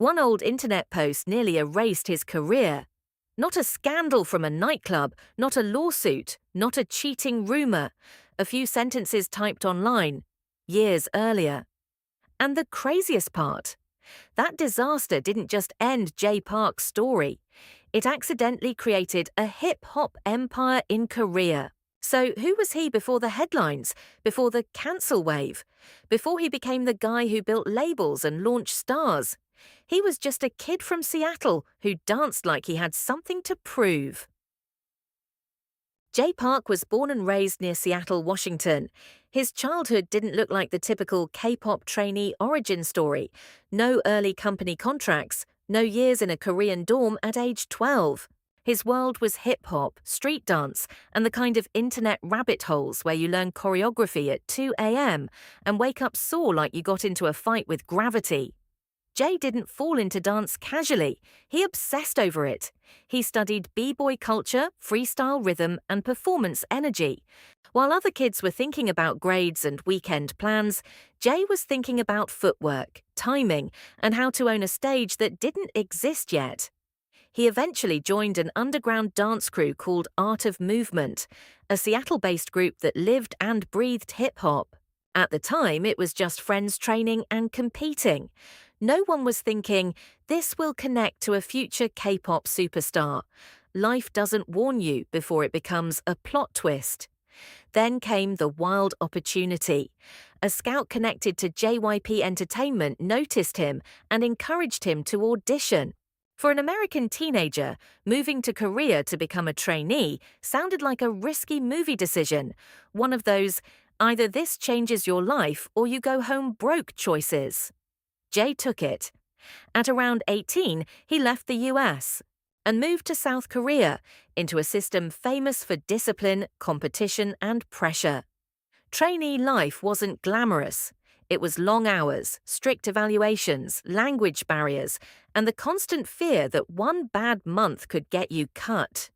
One old internet post nearly erased his career. Not a scandal from a nightclub, not a lawsuit, not a cheating rumor. A few sentences typed online, years earlier. And the craziest part, that disaster didn't just end Jay Park's story. It accidentally created a hip-hop empire in Korea. So who was he before the headlines, before the cancel wave, before he became the guy who built labels and launched stars? He was just a kid from Seattle who danced like he had something to prove. Jay Park was born and raised near Seattle, Washington. His childhood didn't look like the typical K-pop trainee origin story. No early company contracts, no years in a Korean dorm at age 12. His world was hip-hop, street dance, and the kind of internet rabbit holes where you learn choreography at 2 a.m. and wake up sore like you got into a fight with gravity. Jay didn't fall into dance casually. He obsessed over it. He studied b-boy culture, freestyle rhythm, and performance energy. While other kids were thinking about grades and weekend plans, Jay was thinking about footwork, timing, and how to own a stage that didn't exist yet. He eventually joined an underground dance crew called Art of Movement, a Seattle-based group that lived and breathed hip-hop. At the time, it was just friends training and competing. No one was thinking, this will connect to a future K-pop superstar. Life doesn't warn you before it becomes a plot twist. Then came the wild opportunity. A scout connected to JYP Entertainment noticed him and encouraged him to audition. For an American teenager, moving to Korea to become a trainee sounded like a risky movie decision, one of those either this changes your life or you go home broke choices. Jay took it. At around 18, he left the US and moved to South Korea, into a system famous for discipline, competition, and pressure. Trainee life wasn't glamorous. It was long hours, strict evaluations, language barriers, and the constant fear that one bad month could get you cut.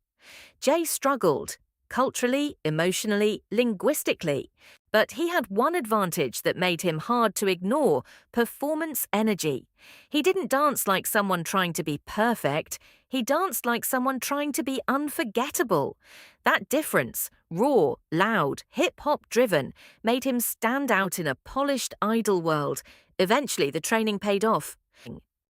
Jay struggled, culturally, emotionally, linguistically. But he had one advantage that made him hard to ignore: performance energy. He didn't dance like someone trying to be perfect. He danced like someone trying to be unforgettable. That difference, raw, loud, hip-hop driven, made him stand out in a polished idol world. Eventually, the training paid off.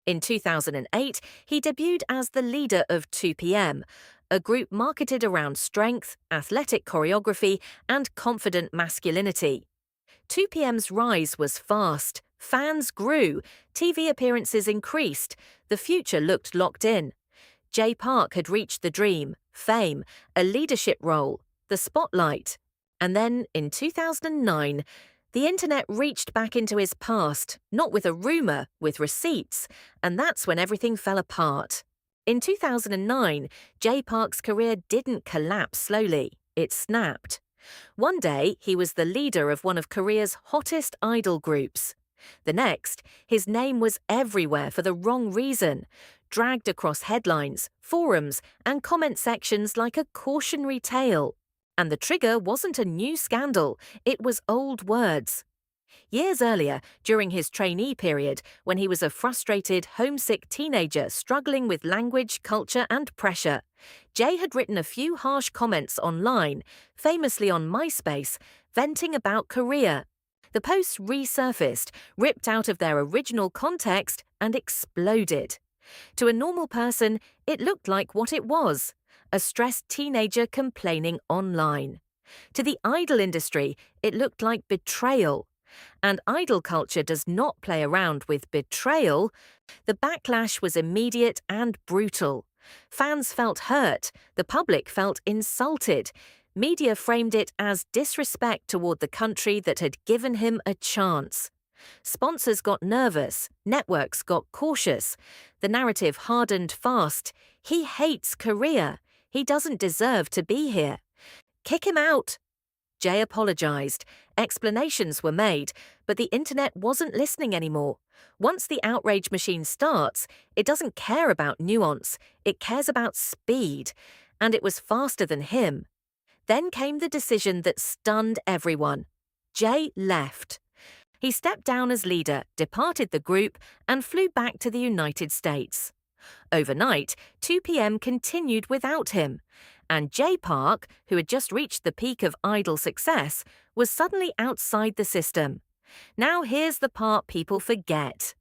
In 2008, he debuted as the leader of 2PM, a group marketed around strength, athletic choreography, and confident masculinity. 2PM's rise was fast. Fans grew. TV appearances increased. The future looked locked in. Jay Park had reached the dream, fame, a leadership role, the spotlight. And then, in 2009, the internet reached back into his past, not with a rumor, with receipts, and that's when everything fell apart. In 2009, Jay Park's career didn't collapse slowly, it snapped. One day, he was the leader of one of Korea's hottest idol groups. The next, his name was everywhere for the wrong reason, dragged across headlines, forums, and comment sections like a cautionary tale. And the trigger wasn't a new scandal, it was old words. Years earlier, during his trainee period, when he was a frustrated, homesick teenager struggling with language, culture, and pressure, Jay had written a few harsh comments online, famously on MySpace, venting about Korea. The posts resurfaced, ripped out of their original context, and exploded. To a normal person, it looked like what it was: a stressed teenager complaining online. To the idol industry, it looked like betrayal. And idol culture does not play around with betrayal. The backlash was immediate and brutal. Fans felt hurt, the public felt insulted. Media framed it as disrespect toward the country that had given him a chance. Sponsors got nervous, networks got cautious. The narrative hardened fast. He hates Korea. He doesn't deserve to be here. Kick him out. Jay apologized. Explanations were made, but the internet wasn't listening anymore. Once the outrage machine starts, it doesn't care about nuance. It cares about speed. And it was faster than him. Then came the decision that stunned everyone. Jay left. He stepped down as leader, departed the group, and flew back to the United States. Overnight, 2PM continued without him, and Jay Park, who had just reached the peak of idol success, was suddenly outside the system. Now here's the part people forget.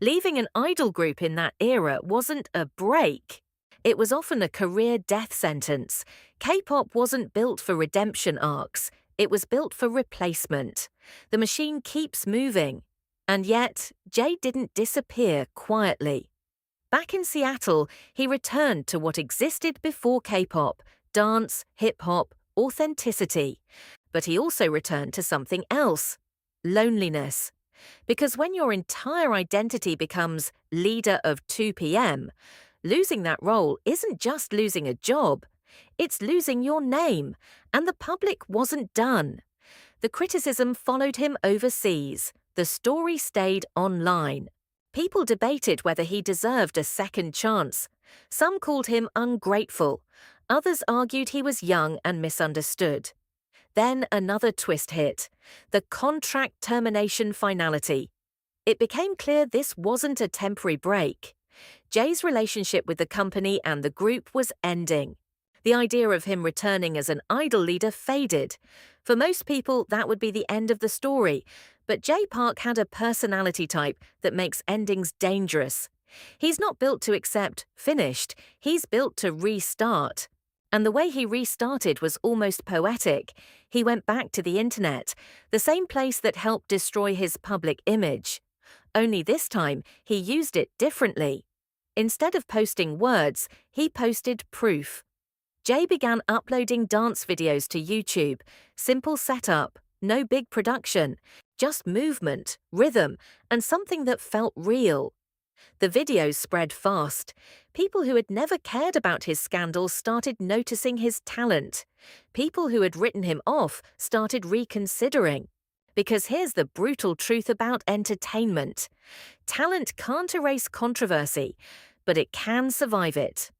Leaving an idol group in that era wasn't a break. It was often a career death sentence. K-pop wasn't built for redemption arcs. It was built for replacement. The machine keeps moving. And yet, Jay didn't disappear quietly. Back in Seattle, he returned to what existed before K-pop: dance, hip-hop, authenticity. But he also returned to something else: loneliness. Because when your entire identity becomes leader of 2PM, losing that role isn't just losing a job, it's losing your name, and the public wasn't done. The criticism followed him overseas. The story stayed online. People debated whether he deserved a second chance. Some called him ungrateful. Others argued he was young and misunderstood. Then another twist hit: the contract termination finality. It became clear this wasn't a temporary break. Jay's relationship with the company and the group was ending. The idea of him returning as an idol leader faded. For most people, that would be the end of the story. But Jay Park had a personality type that makes endings dangerous. He's not built to accept finished, he's built to restart. And the way he restarted was almost poetic. He went back to the internet, the same place that helped destroy his public image. Only this time, he used it differently. Instead of posting words, he posted proof. Jay began uploading dance videos to YouTube. Simple setup, no big production, just movement, rhythm, and something that felt real. The videos spread fast. People who had never cared about his scandals started noticing his talent. People who had written him off started reconsidering. Because here's the brutal truth about entertainment: talent can't erase controversy, but it can survive it.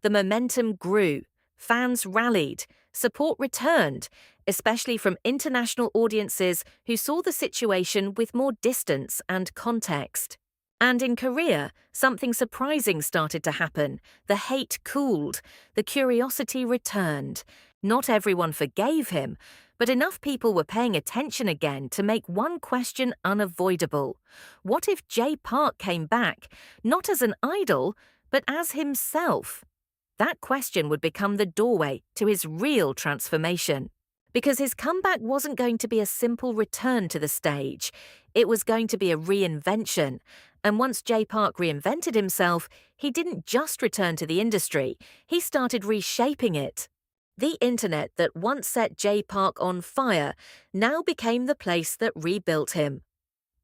The momentum grew. Fans rallied. Support returned, especially from international audiences who saw the situation with more distance and context. And in Korea, something surprising started to happen. The hate cooled. The curiosity returned. Not everyone forgave him, but enough people were paying attention again to make one question unavoidable. What if Jay Park came back, not as an idol, but as himself? That question would become the doorway to his real transformation. Because his comeback wasn't going to be a simple return to the stage. It was going to be a reinvention. And once Jay Park reinvented himself, he didn't just return to the industry, he started reshaping it. The internet that once set Jay Park on fire now became the place that rebuilt him.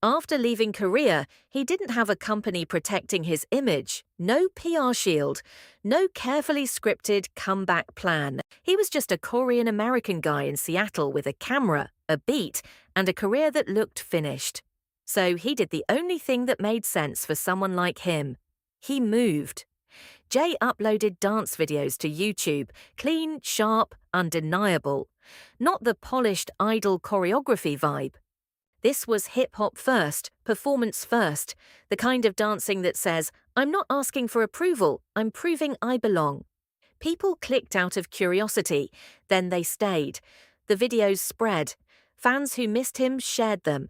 After leaving Korea, he didn't have a company protecting his image, no PR shield, no carefully scripted comeback plan. He was just a Korean-American guy in Seattle with a camera, a beat, and a career that looked finished. So he did the only thing that made sense for someone like him. He moved. Jay uploaded dance videos to YouTube, clean, sharp, undeniable. Not the polished idol choreography vibe. This was hip-hop first, performance first, the kind of dancing that says, "I'm not asking for approval, I'm proving I belong." People clicked out of curiosity, then they stayed. The videos spread. Fans who missed him shared them.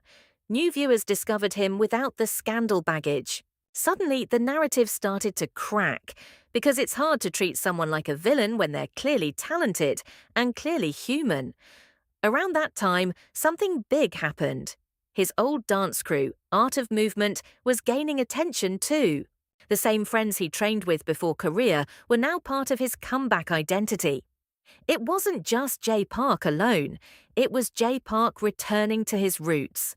New viewers discovered him without the scandal baggage. Suddenly, the narrative started to crack, because it's hard to treat someone like a villain when they're clearly talented and clearly human. Around that time, something big happened. His old dance crew, Art of Movement, was gaining attention too. The same friends he trained with before Korea were now part of his comeback identity. It wasn't just Jay Park alone, it was Jay Park returning to his roots.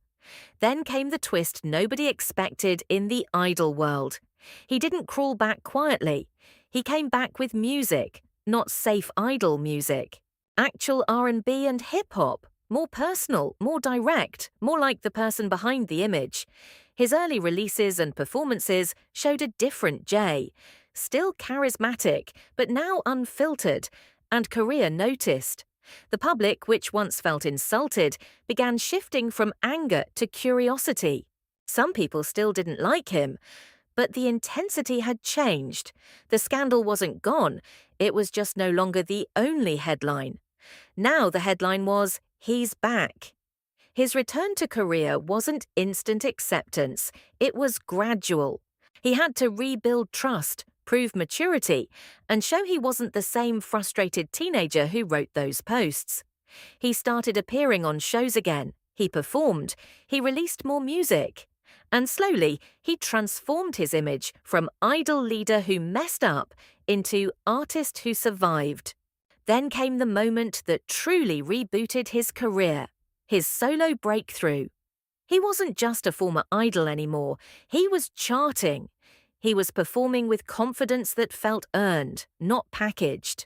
Then came the twist nobody expected in the idol world. He didn't crawl back quietly. He came back with music, not safe idol music. Actual R&B and hip-hop. More personal, more direct, more like the person behind the image. His early releases and performances showed a different Jay. Still charismatic, but now unfiltered, and Korea noticed. The public, which once felt insulted, began shifting from anger to curiosity. Some people still didn't like him, but the intensity had changed. The scandal wasn't gone, it was just no longer the only headline. Now the headline was, "He's back." His return to Korea wasn't instant acceptance, it was gradual. He had to rebuild trust, prove maturity, and show he wasn't the same frustrated teenager who wrote those posts. He started appearing on shows again, he performed, he released more music. And slowly, he transformed his image from idol leader who messed up into artist who survived. Then came the moment that truly rebooted his career, his solo breakthrough. He wasn't just a former idol anymore, he was charting. He was performing with confidence that felt earned, not packaged.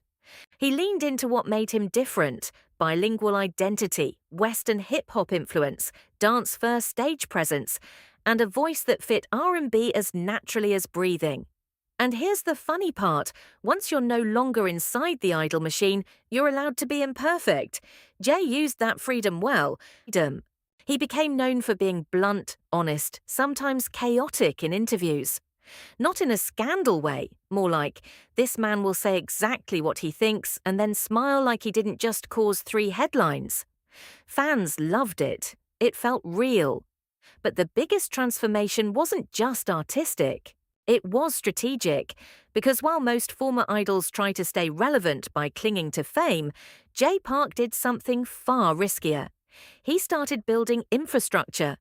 He leaned into what made him different: bilingual identity, Western hip-hop influence, dance-first stage presence, and a voice that fit R&B as naturally as breathing. And here's the funny part: once you're no longer inside the idol machine, you're allowed to be imperfect. Jay used that freedom well. He became known for being blunt, honest, sometimes chaotic in interviews. Not in a scandal way, more like, this man will say exactly what he thinks and then smile like he didn't just cause 3 headlines. Fans loved it. It felt real. But the biggest transformation wasn't just artistic. It was strategic, because while most former idols try to stay relevant by clinging to fame, Jay Park did something far riskier. He started building infrastructure.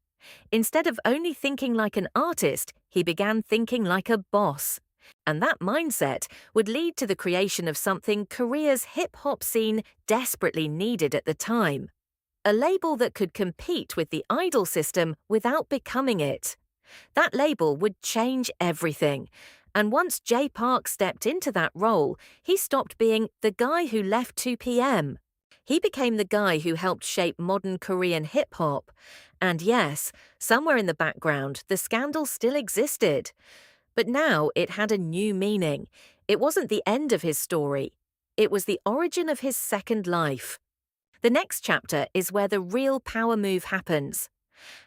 Instead of only thinking like an artist, he began thinking like a boss. And that mindset would lead to the creation of something Korea's hip-hop scene desperately needed at the time. A label that could compete with the idol system without becoming it. That label would change everything. And once Jay Park stepped into that role, he stopped being the guy who left 2 p.m. He became the guy who helped shape modern Korean hip-hop. And yes, somewhere in the background, the scandal still existed. But now it had a new meaning. It wasn't the end of his story. It was the origin of his second life. The next chapter is where the real power move happens.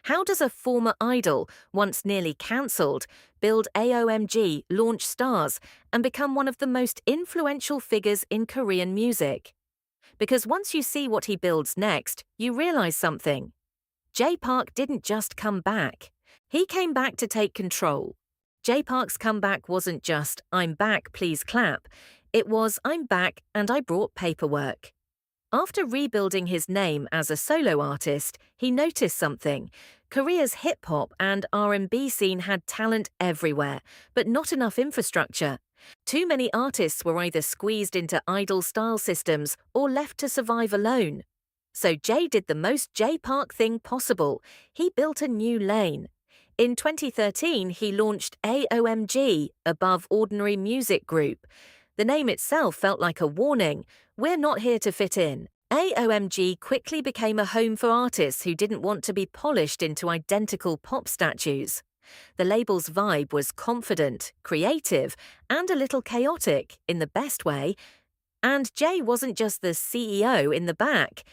How does a former idol, once nearly cancelled, build AOMG, launch stars, and become one of the most influential figures in Korean music? Because once you see what he builds next, you realize something. Jay Park didn't just come back. He came back to take control. Jay Park's comeback wasn't just, "I'm back, please clap." It was, "I'm back and I brought paperwork." After rebuilding his name as a solo artist, he noticed something. Korea's hip-hop and R&B scene had talent everywhere, but not enough infrastructure. Too many artists were either squeezed into idol-style systems or left to survive alone. So Jay did the most Jay Park thing possible. He built a new lane. In 2013, he launched AOMG, Above Ordinary Music Group. The name itself felt like a warning. We're not here to fit in. AOMG quickly became a home for artists who didn't want to be polished into identical pop statues. The label's vibe was confident, creative, and a little chaotic, in the best way. And Jay wasn't just the CEO in the back.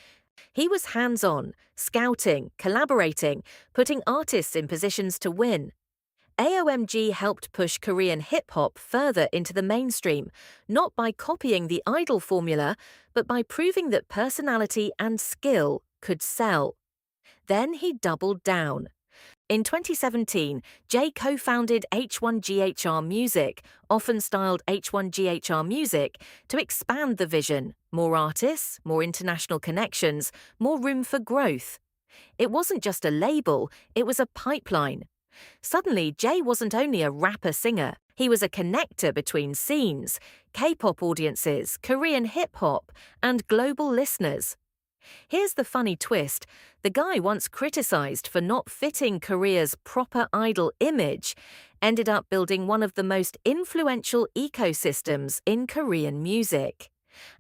He was hands-on, scouting, collaborating, putting artists in positions to win. AOMG helped push Korean hip-hop further into the mainstream, not by copying the idol formula, but by proving that personality and skill could sell. Then he doubled down. In 2017, Jay co-founded H1GHR Music, often styled H1GHR Music, to expand the vision. More artists, more international connections, more room for growth. It wasn't just a label, it was a pipeline. Suddenly, Jay wasn't only a rapper-singer, he was a connector between scenes, K-pop audiences, Korean hip-hop, and global listeners. Here's the funny twist. The guy once criticized for not fitting Korea's proper idol image ended up building one of the most influential ecosystems in Korean music.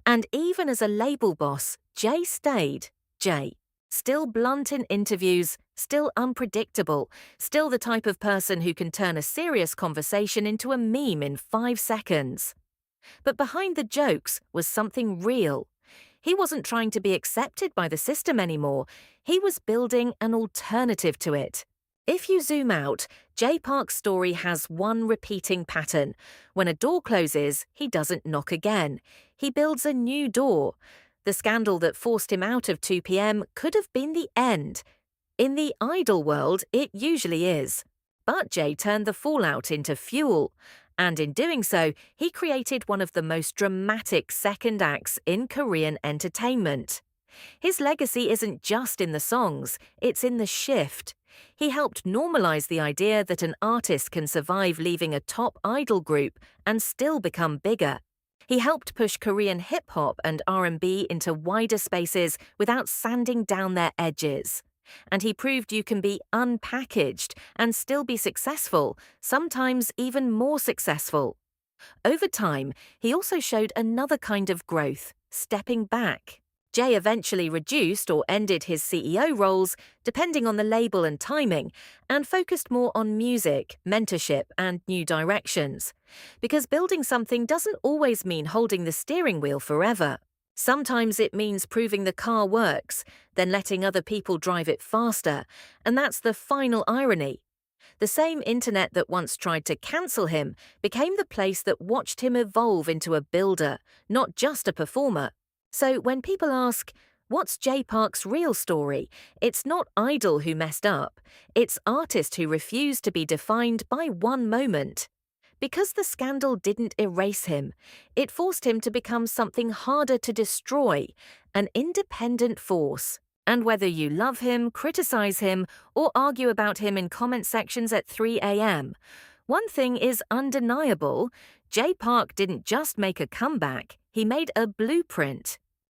And even as a label boss, Jay stayed Jay. Still blunt in interviews, still unpredictable, still the type of person who can turn a serious conversation into a meme in 5 seconds. But behind the jokes was something real. He wasn't trying to be accepted by the system anymore. He was building an alternative to it. If you zoom out, Jay Park's story has one repeating pattern. When a door closes, he doesn't knock again. He builds a new door. The scandal that forced him out of 2PM could have been the end. In the idol world, it usually is. But Jay turned the fallout into fuel. And in doing so, he created one of the most dramatic second acts in Korean entertainment. His legacy isn't just in the songs, it's in the shift. He helped normalize the idea that an artist can survive leaving a top idol group and still become bigger. He helped push Korean hip-hop and R&B into wider spaces without sanding down their edges. And he proved you can be unpackaged and still be successful, sometimes even more successful. Over time, he also showed another kind of growth, stepping back. Jay eventually reduced or ended his CEO roles, depending on the label and timing, and focused more on music, mentorship, and new directions. Because building something doesn't always mean holding the steering wheel forever. Sometimes it means proving the car works, then letting other people drive it faster, and that's the final irony. The same internet that once tried to cancel him became the place that watched him evolve into a builder, not just a performer. So when people ask, what's Jay Park's real story? It's not idol who messed up. It's artist who refused to be defined by one moment. Because the scandal didn't erase him, it forced him to become something harder to destroy, an independent force. And whether you love him, criticize him, or argue about him in comment sections at 3 a.m., one thing is undeniable: Jay Park didn't just make a comeback, he made a blueprint.